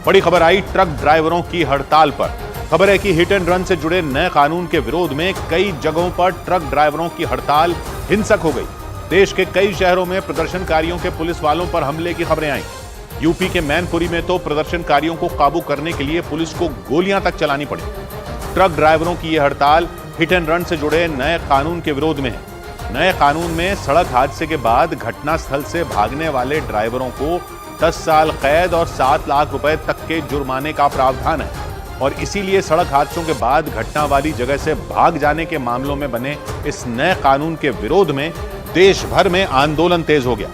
बड़ी खबर आई ट्रक ड्राइवरों की हड़ताल पर। खबर है कि हिट एंड रन से जुड़े नए कानून के विरोध में कई जगहों पर ट्रक ड्राइवरों की हड़ताल हिंसक हो गई। देश के कई शहरों में प्रदर्शनकारियों के पुलिस वालों पर हमले की खबरें आई। यूपी के मैनपुरी में तो प्रदर्शनकारियों को काबू करने के लिए पुलिस को गोलियां तक चलानी पड़ी। ट्रक ड्राइवरों की यह हड़ताल हिट एंड रन से जुड़े नए कानून के विरोध में है। नए कानून में सड़क हादसे के बाद घटनास्थल से भागने वाले ड्राइवरों को 10 साल कैद और 7 लाख रुपए तक के जुर्माने का प्रावधान है और इसीलिए सड़क हादसों के बाद घटना वाली जगह से भाग जाने के मामलों में बने इस नए कानून के विरोध में देश भर में आंदोलन तेज हो गया।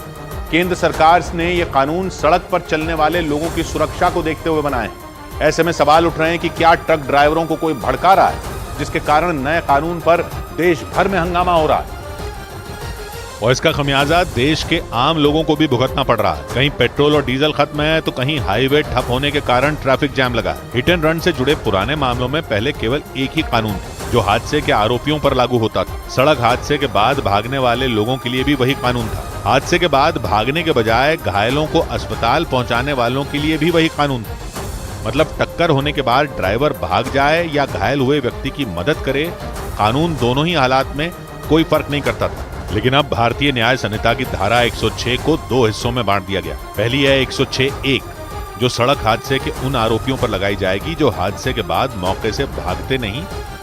केंद्र सरकार ने यह कानून सड़क पर चलने वाले लोगों की सुरक्षा को देखते हुए बनाए हैं। ऐसे में सवाल उठ रहे हैं कि क्या ट्रक ड्राइवरों को कोई भड़का रहा है जिसके कारण नए कानून पर देश भर में हंगामा हो रहा है और इसका खमियाजा देश के आम लोगों को भी भुगतना पड़ रहा है। कहीं पेट्रोल और डीजल खत्म है तो कहीं हाईवे ठप होने के कारण ट्रैफिक जैम लगा। हिट एंड रन से जुड़े पुराने मामलों में पहले केवल एक ही कानून था जो हादसे के आरोपियों पर लागू होता था। सड़क हादसे के बाद भागने वाले लोगों के लिए भी वही कानून था। हादसे के बाद भागने के बजाय घायलों को अस्पताल पहुंचाने वालों के लिए भी वही कानून था। मतलब टक्कर होने के बाद ड्राइवर भाग जाए या घायल हुए व्यक्ति की मदद करे, कानून दोनों ही हालात में कोई फर्क नहीं करता था। लेकिन अब भारतीय न्याय संहिता की धारा 106 को 2 हिस्सों में बांट दिया गया। पहली है 106(1) जो सड़क हादसे के उन आरोपियों पर लगाई जाएगी जो हादसे के बाद मौके से भागते नहीं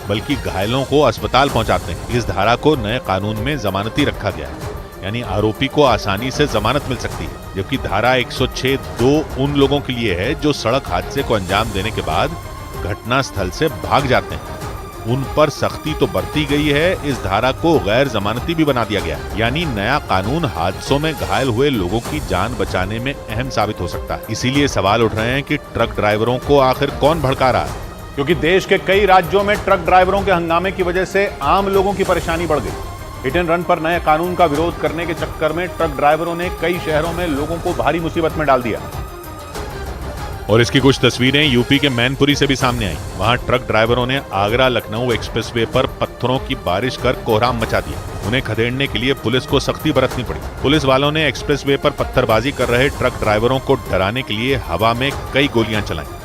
बल्कि घायलों को अस्पताल पहुंचाते हैं। इस धारा को नए कानून में जमानती रखा गया है, यानी आरोपी को आसानी से जमानत मिल सकती है। जबकि धारा 106(2) उन लोगों के लिए है जो सड़क हादसे को अंजाम देने के बाद घटनास्थल से भाग जाते हैं। उन पर सख्ती तो बरती गई है, इस धारा को गैर जमानती भी बना दिया गया। यानी नया कानून हादसों में घायल हुए लोगों की जान बचाने में अहम साबित हो सकता है। इसीलिए सवाल उठ रहे हैं कि ट्रक ड्राइवरों को आखिर कौन भड़का रहा है, क्योंकि देश के कई राज्यों में ट्रक ड्राइवरों के हंगामे की वजह से आम लोगों की परेशानी बढ़ गई। हिट एंड रन पर नए कानून का विरोध करने के चक्कर में ट्रक ड्राइवरों ने कई शहरों में लोगों को भारी मुसीबत में डाल दिया और इसकी कुछ तस्वीरें यूपी के मैनपुरी से भी सामने आई। वहां ट्रक ड्राइवरों ने आगरा लखनऊ एक्सप्रेसवे पर पत्थरों की बारिश कर कोहराम मचा दिया। उन्हें खदेड़ने के लिए पुलिस को सख्ती बरतनी पड़ी। पुलिस वालों ने एक्सप्रेसवे पर पत्थरबाजी कर रहे ट्रक ड्राइवरों को डराने के लिए हवा में कई गोलियां चलाई।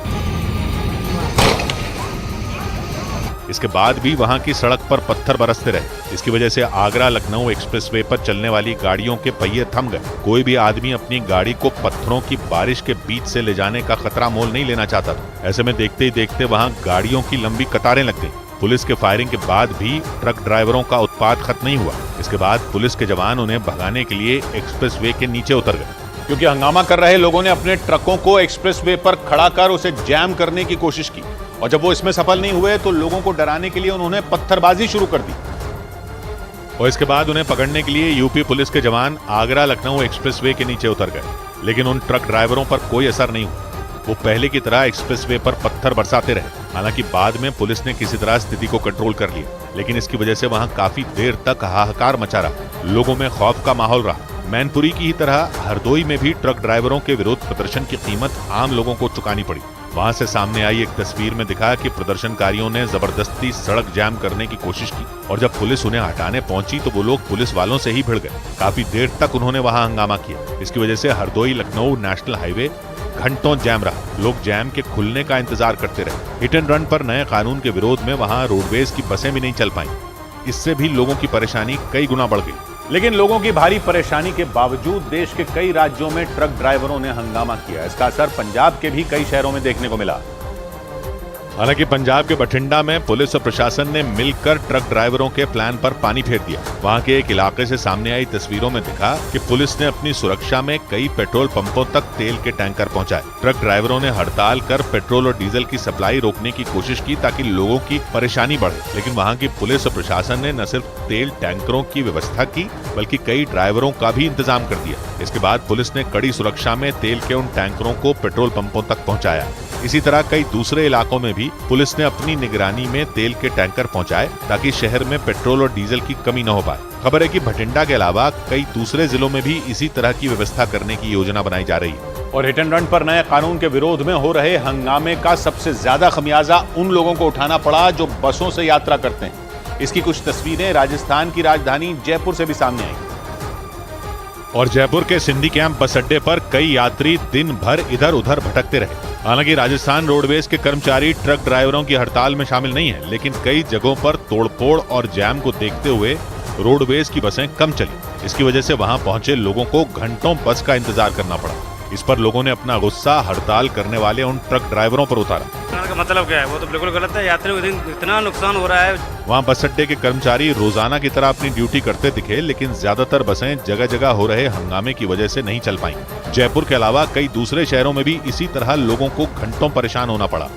इसके बाद भी वहां की सड़क पर पत्थर बरसते रहे। इसकी वजह से आगरा लखनऊ एक्सप्रेसवे पर चलने वाली गाड़ियों के पहिए थम गए। कोई भी आदमी अपनी गाड़ी को पत्थरों की बारिश के बीच से ले जाने का खतरा मोल नहीं लेना चाहता था। ऐसे में देखते ही देखते वहां गाड़ियों की लंबी कतारें लग गई। पुलिस के फायरिंग के बाद भी ट्रक ड्राइवरों का उत्पात खत्म नहीं हुआ। इसके बाद पुलिस के जवान उन्हें भगाने के लिए एक्सप्रेसवे के नीचे उतर गए, क्योंकि हंगामा कर रहे लोगों ने अपने ट्रकों को एक्सप्रेसवे पर खड़ा कर उसे जैम करने की कोशिश की और जब वो इसमें सफल नहीं हुए तो लोगों को डराने के लिए उन्होंने पत्थरबाजी शुरू कर दी और इसके बाद उन्हें पकड़ने के लिए यूपी पुलिस के जवान आगरा लखनऊ एक्सप्रेसवे के नीचे उतर गए। लेकिन उन ट्रक ड्राइवरों पर कोई असर नहीं हुआ। वो पहले की तरह एक्सप्रेसवे पर पत्थर बरसाते रहे। हालांकि बाद में पुलिस ने किसी तरह स्थिति को कंट्रोल कर लिया, लेकिन इसकी वजह से वहां काफी देर तक हाहाकार मचा रहा। लोगों में खौफ का माहौल रहा। मैनपुरी की ही तरह हरदोई में भी ट्रक ड्राइवरों के विरोध प्रदर्शन की कीमत आम लोगों को चुकानी पड़ी। वहां से सामने आई एक तस्वीर में दिखा कि प्रदर्शनकारियों ने जबरदस्ती सड़क जाम करने की कोशिश की और जब पुलिस उन्हें हटाने पहुंची तो वो लोग पुलिस वालों से ही भिड़ गए। काफी देर तक उन्होंने वहां हंगामा किया। इसकी वजह से हरदोई लखनऊ नेशनल हाईवे घंटों जैम रहा। लोग जैम के खुलने का इंतजार करते रहे। हिट एंड रन पर नए कानून के विरोध में वहां रोडवेज की बसें भी नहीं चल पाई। इससे भी लोगों की परेशानी कई गुना बढ़ गई। लेकिन लोगों की भारी परेशानी के बावजूद देश के कई राज्यों में ट्रक ड्राइवरों ने हंगामा किया। इसका असर पंजाब के भी कई शहरों में देखने को मिला। हालांकि पंजाब के बठिंडा में पुलिस और प्रशासन ने मिलकर ट्रक ड्राइवरों के प्लान पर पानी फेर दिया। वहां के एक इलाके से सामने आई तस्वीरों में दिखा कि पुलिस ने अपनी सुरक्षा में कई पेट्रोल पंपों तक तेल के टैंकर पहुंचाए। ट्रक ड्राइवरों ने हड़ताल कर पेट्रोल और डीजल की सप्लाई रोकने की कोशिश की ताकि लोगों की परेशानी बढ़े। लेकिन वहां की पुलिस और प्रशासन ने न सिर्फ तेल टैंकरों की व्यवस्था की बल्कि कई ड्राइवरों का भी इंतजाम कर दिया। इसके बाद पुलिस ने कड़ी सुरक्षा में तेल के उन टैंकरों को पेट्रोल पंपों तक पहुंचाया। इसी तरह कई दूसरे इलाकों में भी पुलिस ने अपनी निगरानी में तेल के टैंकर पहुंचाए ताकि शहर में पेट्रोल और डीजल की कमी न हो पाए। खबर है कि बठिंडा के अलावा कई दूसरे जिलों में भी इसी तरह की व्यवस्था करने की योजना बनाई जा रही है। और हिट एंड रन पर नए कानून के विरोध में हो रहे हंगामे का सबसे ज्यादा खमियाजा उन लोगों को उठाना पड़ा जो बसों से यात्रा करते हैं। इसकी कुछ तस्वीरें राजस्थान की राजधानी जयपुर से भी सामने आई। और जयपुर के सिंधी कैंप बस अड्डे पर कई यात्री दिन भर इधर उधर भटकते रहे। हालांकि राजस्थान रोडवेज के कर्मचारी ट्रक ड्राइवरों की हड़ताल में शामिल नहीं है, लेकिन कई जगहों पर तोड़फोड़ और जैम को देखते हुए रोडवेज की बसें कम चली। इसकी वजह से वहां पहुंचे लोगों को घंटों बस का इंतजार करना पड़ा। इस पर लोगों ने अपना गुस्सा हड़ताल करने वाले उन ट्रक ड्राइवरों पर उतारा। का मतलब क्या है? वो तो बिल्कुल गलत है। यात्रियों को इतना नुकसान हो रहा है। वहां बस अड्डे के कर्मचारी रोजाना की तरह अपनी ड्यूटी करते दिखे, लेकिन ज्यादातर बसें जगह जगह हो रहे हंगामे की वजह से नहीं चल पाईं। जयपुर के अलावा कई दूसरे शहरों में भी इसी तरह लोगों को घंटों परेशान होना पड़ा।